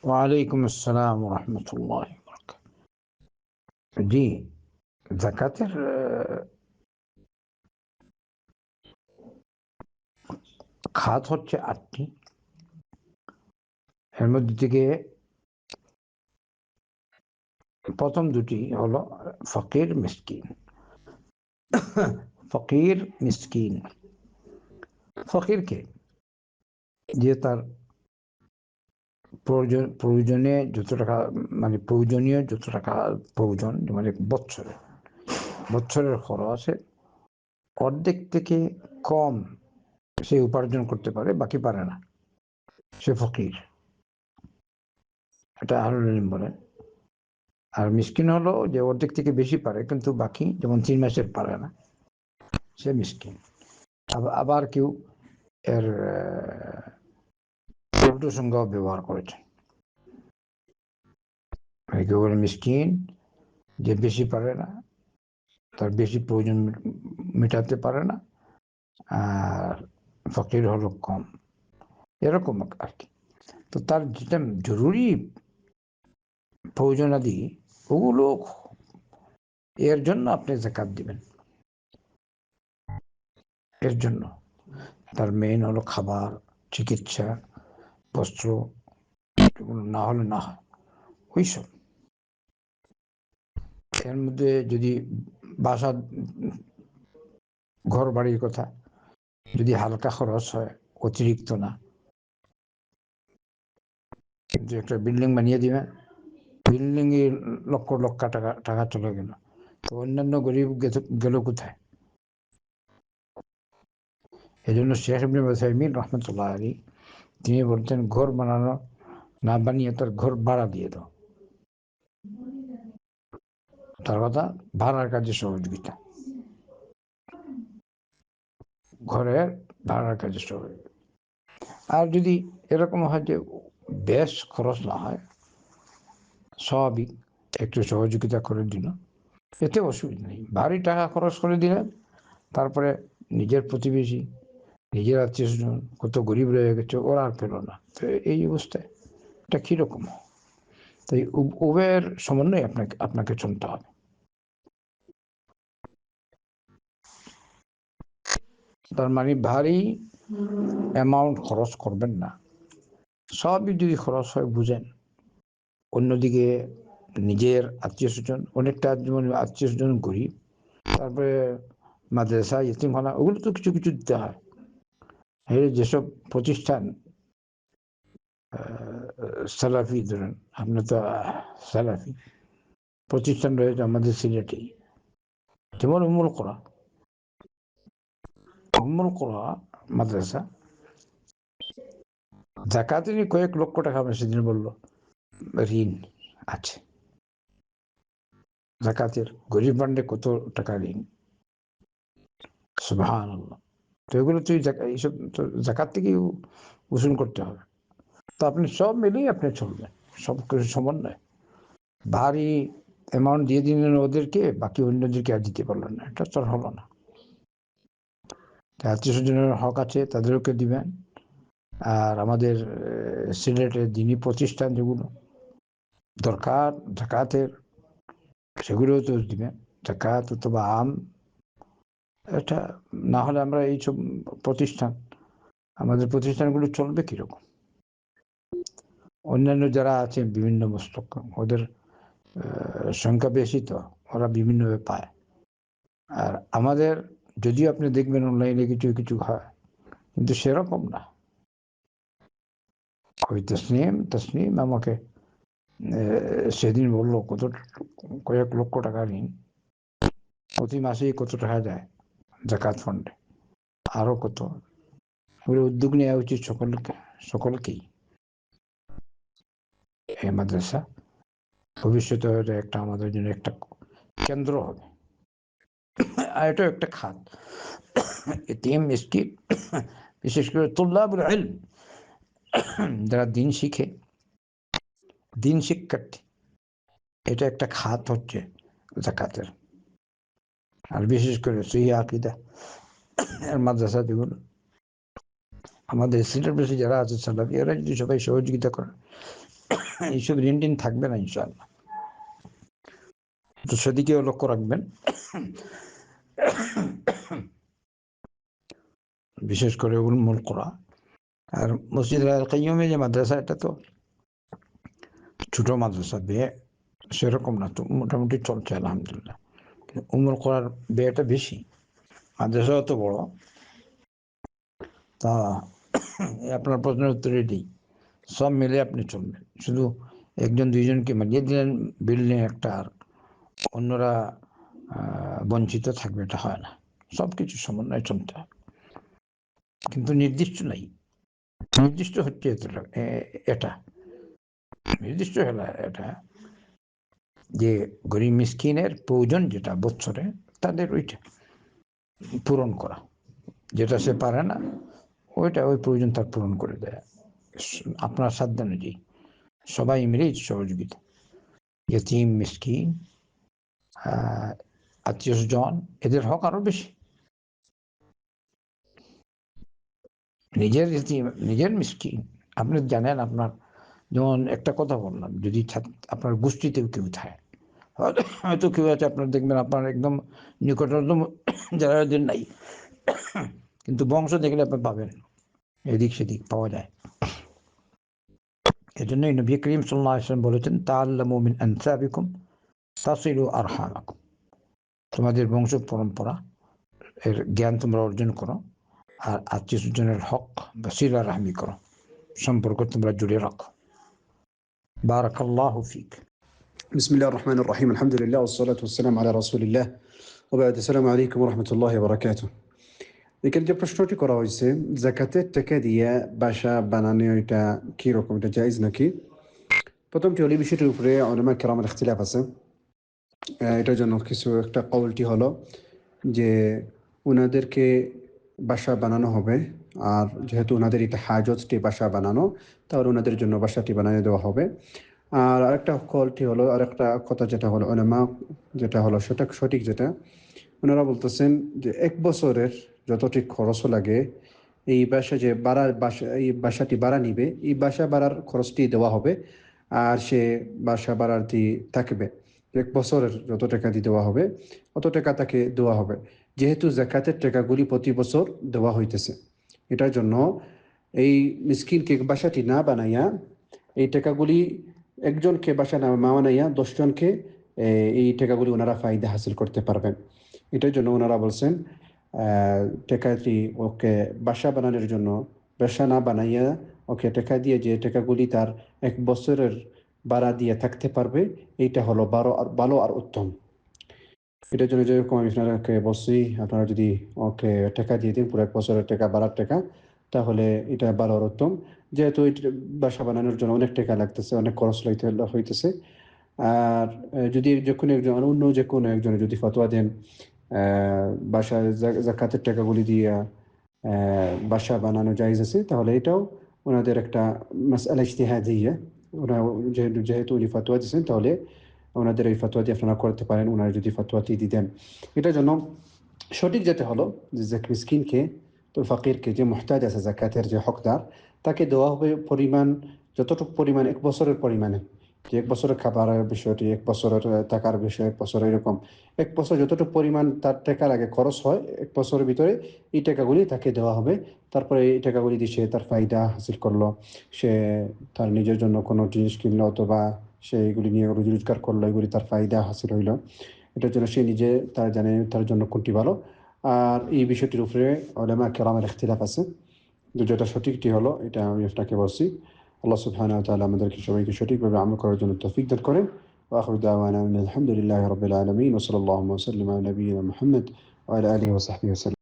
ওয়ালাইকুম আসসালাম রহমতুল্লাহ। জি, জাকাতের খাত হচ্ছে ৮টি। এর মধ্যে থেকে প্রথম দুটি হলো ফকির মিসকিন। ফকির মিসকিন ফকিরকে যে তার প্রয়োজনে যত টাকা, মানে প্রয়োজনীয় যত টাকা প্রয়োজন, মানে বছরের খরচে অর্ধেক থেকে কম সে উপার্জন করতে পারে, বাকি পারে না, সে ফকির। এটা আহলুল ইলম বলেন। আর মিসকিন হলো যে অর্ধেক থেকে বেশি পারে কিন্তু বাকি, যেমন 3 মাসের পারে না, সে মিসকিন। আবার কেউ এর উল্টো সংজ্ঞাও ব্যবহার করেছেন। কেউ বলে মিসকিন যে বেশি পারে না, তার বেশি প্রয়োজন মেটাতে পারে না, আর ফকির হলো কম, এরকম আর কি। তো তার যেটা জরুরি প্রয়োজনাদি, ওগুলো এর জন্য আপনি যাকাত দিবেন। এর জন্য তার মেইন হলো খাবার, চিকিৎসা, বস্ত্র, না হলে না হয় ওইসব। এর মধ্যে যদি বাসা, ঘর বাড়ির কথা, যদি হালকা খরচ হয়, অতিরিক্ত না, কিন্তু একটা বিল্ডিং বানিয়ে দিবেন, বিল্ডিং এ লক্ষ লক্ষ টাকা চলে গেল, তো অন্যান্য গরিব গেল কোথায়? এই জন্য শেখ ইবনে উসাইমিন রহমতুল্লাহ আলী তিনি বলতেন, ঘর বানানো না বানিয়ে তার ঘর ভাড়া দিয়ে দাও। তার কথা ভাড়ার কাজে সহযোগিতা, ঘরের ভাড়ার কাজে সহযোগিতা। আর যদি এরকম হয় যে বেশ খরচ না হয়, স্বাভাবিক একটু সহযোগিতা করে দিল, এতে অসুবিধা নেই। ভারী টাকা খরচ করে দিলেন, তারপরে নিজের প্রতিবেশী, নিজের আত্মীয় স্বজন কত গরিব রয়ে গেছে, ওরা আর পেল না, তো এই অবস্থায় এটা কিরকম? তাই উভয়ের সমন্বয় আপনাকে চলতে হবে। তার মানে ভারী অ্যামাউন্ট খরচ করবেন না, সবই যদি খরচ হয় বুঝেন। অন্যদিকে নিজের আত্মীয় স্বজন, অনেকটা যেমন আত্মীয় স্বজন গরিব, তারপরে মাদ্রাসা, ইতিমখানা, ওগুলো তো কিছু কিছু দিতে হয়। এই যেসব প্রতিষ্ঠান সালাফি, ধরেন আপনি তো সালাফি প্রতিষ্ঠান রয়েছে আমাদের সিলেটে, যেমন উম্মুল কোরা মাদ্রাসা, জাকাতেরই কয়েক লক্ষ টাকা আমরা সেদিন বললো ঋণ আছে। জাকাতের গরিব ফান্ডে কত টাকা ঋণ, সুবহানাল্লাহ। তো এগুলো তুই এইসব তো জাকাত থেকেই উসুল করতে হবে। তো আপনি সব মিলিয়ে আপনি চলবেন, সব কিছু সমন্বয়। ভারী অ্যামাউন্ট দিয়ে দিলেন ওদেরকে, বাকি অন্যদেরকে আর দিতে পারলেন না, এটা তো হলো না। আত্মীয় স্বজনের হক আছে, তাদেরকে দিবেন। আর আমাদের সিলেটের দিনী প্রতিষ্ঠান যেগুলো দরকার জাকাতের, সেগুলোও তো দিবেন, জাকাত অথবা আম। এটা না হলে আমরা এইসব প্রতিষ্ঠান, আমাদের প্রতিষ্ঠানগুলো চলবে কিরকম? অন্যান্য যারা আছে বিভিন্ন মস্তক, ওদের সংখ্যা বেশি, তো ওরা বিভিন্নভাবে পায়। আর আমাদের যদিও আপনি দেখবেন অনলাইনে কিছু কিছু হয়, কিন্তু সেরকম না। ওই তসনিম আমাকে সেদিন বললো কয়েক লক্ষ টাকা ঋণ, প্রতি মাসেই কত টাকা যায় জাকাত ফান্ডে, আরো কত। উদ্যোগ নেওয়া উচিত সকলকেই। এই মাদ্রাসা ভবিষ্যতে হয়তো একটা আমাদের জন্য একটা কেন্দ্র হবে, আর এটাও একটা খাত। এতিম মিসকিন, বিশেষ করে তুল্লাবুল ইলম, যারা দিন শিখে, দিন শিক্ষার্থী, এটা একটা খাত হচ্ছে জাকাতের। আর বিশেষ করে সহিহ আকীদা এর মাদ্রাসা যেগুলো আমাদের সিলেট বেশি যারা আছে সালাফি, এরা যদি সবাই সহযোগিতা করে, এইসব ঋণ টিন থাকবে না ইনশাআল্লাহ। তো সেদিকেও লক্ষ্য রাখবেন, বিশেষ করে উলমুল কোরআন। আর মসজিদ আল কাইয়ুমে যে মাদ্রাসা, এটা তো ছোট মাদ্রাসা, ব্যয় সেরকম না, তো মোটামুটি চলছে আলহামদুলিল্লাহ। উমুল কোরআন ব্যয়টা বেশি, মাদ্রাসাও তো বড়। তা আপনার প্রশ্নের উত্তরে দিই, সব মিলে আপনি চলবেন। শুধু একজন দুইজনকে মারিয়ে দিলেন বিল্ডিং একটা, আর অন্যরা বঞ্চিত থাকবে, এটা হয় না। সব কিছু সমন্বয় চলতে হয়, কিন্তু নির্দিষ্ট নাই। নির্দিষ্ট হচ্ছে এটা নির্দিষ্ট হলো এটা যে গরিব মিসকিনের প্রয়োজন যেটা বছরে, তাদের ওইটা পূরণ করা, যেটা সে পারে না ওইটা, ওই প্রয়োজন তার পূরণ করে দেয় আপনার সাধ্য অনুযায়ী, সবাই মিলেই সহযোগিতা। ইয়তীম, মিসকিন, আত্মীয় স্বজন, এদের হক আরো বেশি। নিজের মিসকিন আপনি জানেন, আপনার যেমন একটা কথা বললাম, যদি আপনার গোষ্ঠীতেও কেউ থাকে, হয়তো কেউ আছে আপনার দেখবেন আপনার একদম নিকটতম যারা নাই, কিন্তু বংশ দেখলে আপনি পাবেন, এদিক সেদিক পাওয়া যায়। এজন্যই নবী করিম সাল্লাল্লাহু আলাইহি ওয়াসাল্লাম বলেছেন, তাআল্লামু মিন আনসাবিকুম তাসিলু আরহামাকুম, তোমাদের বংশ পরম্পরা এর জ্ঞান তোমরা অর্জন করো, আর আত্মীয় স্বজনের হক বা সিলা রাহমি করো, সম্পর্ক তোমরা জুড়ে রাখো। বারাকাল্লাহু ফিক। بسم الله الرحمن الرحيم الحمد لله والصلاة والسلام على رسول الله وبعد السلام عليكم ورحمة الله وبركاته এখানে যে প্রশ্নটি করা হয়েছে, যাকাতের টাকা দিয়ে বাসা বানানো এটা কি রকম, এটা জায়েজ নাকি? প্রথমটি হলো, বিষয়টির উপরে উলামা কেরামের ইখতিলাফ আছে। এটার জন্য কিছু একটা কওলটি হলো যে ওনাদেরকে বাসা বানানো হবে, আর যেহেতু ওনাদের এটা হাজতটি বাসা বানানো, তাহলে ওনাদের জন্য বাসাটি বানিয়ে দেওয়া হবে। আর আরেকটা কলটি হলো, আরেকটা কথা যেটা হলো উলামা, যেটা হলো সেটা সঠিক, যেটা ওনারা বলতেছেন যে 1 বছরের যতটি খরচ লাগে এই বাসা যে এই বাসাটি ভাড়া নিবে, এই বাসা ভাড়ার খরচটি দেওয়া হবে, আর সে বাসা ভাড়াটি থাকবে। 1 বছরের যত টাকা দিয়ে দেওয়া হবে অত টাকা তাকে দেওয়া হবে, যেহেতু যাকাতের টাকাগুলি প্রতি বছর দেওয়া হইতেছে। এটার জন্য এই মিসকিনকে বাসাটি না বানাইয়া এই টাকাগুলি একজনকে বাসা না বানাইয়া 10 জনকে এই টাকাগুলি ওনারা ফায়দা হাসিল করতে পারবেন। এটার জন্য ওনারা বলছেন টাকাটি ওকে বাসা বানানোর জন্য বাসা না বানাইয়া ওকে টাকা দিয়ে যে টাকাগুলি তার 1 বছরের ভাড়া দিয়ে থাকতে পারবে, এইটা হলো ভালো আর উত্তম। এটার জন্য যেরকম আমি আপনাকে বলছি, আপনারা যদি ওকে টাকা দিয়ে দিন পুরো 1 বছরের টাকা, ভাড়ার টাকা, তাহলে এটা ভালো আর উত্তম। যেহেতু বাসা বানানোর জন্য অনেক টাকা লাগতেছে, অনেক খরচ হইতেছে। আর যদি অন্য যে কোনো একজনে যদি ফতোয়া দেন বাসা যাকাতের টাকাগুলি দিয়ে বাসা বানানো জায়েজ আছে, তাহলে এটাও ওনাদের একটা মাসআলা ইজতিহাদিয়া। ওরা যেহেতু উনি ফতোয়া দিয়েছেন, তাহলে ওনাদের এই ফতোয়াটি আপনারা করতে পারেন, ওনারা যদি ফতোয়াটি দিতেন। এটার জন্য সঠিক যেটা হলো যে মিসকিনকে, তো ফকিরকে, যে মুহতাজ আছে যাকাতের যে হকদার, তাকে দেওয়া হবে পরিমাণ, যতটুকু পরিমাণ 1 বছরের পরিমাণে। যে 1 বছরের খাবারের বিষয়টি, 1 বছরের টাকার বিষয়, 1 বছর এরকম 1 বছর যতটুকু পরিমাণ তার টাকা লাগে, খরচ হয় 1 বছরের ভিতরে, এই টাকাগুলি তাকে দেওয়া হবে। তারপরে এই টাকাগুলি দিয়ে সে তার ফায়দা হাসিল করলো, সে তার নিজের জন্য কোনো জিনিস কিনলো, অথবা সে এগুলি নিয়ে রুজি রোজগার করলো, এগুলি তার ফায়দা হাসিল হইলো। এটার জন্য সে নিজে তার জানে তার জন্য কোনটি ভালো। আর এই বিষয়টির উপরে উলামা কেরামের ইখতিলাফ আছে, যেটা সঠিকটি হলো এটা আমি আপনাকে বলছি। আল্লাহ সুবহানাহু ওয়া তাআলা আমাদেরকে সবাইকে সঠিকভাবে আমল করার জন্য তৌফিক দান করেন। ওয়া আখিরু দাওয়ানা আলহামদুলিল্লাহি রাব্বিল আলামিন ওয়া সাল্লাল্লাহু ওয়া সাল্লাম আলা নবিয়িনা মুহাম্মদ ওয়া আলা আলিহি ওয়া সাহবিহি ওয়া সাল্লাম।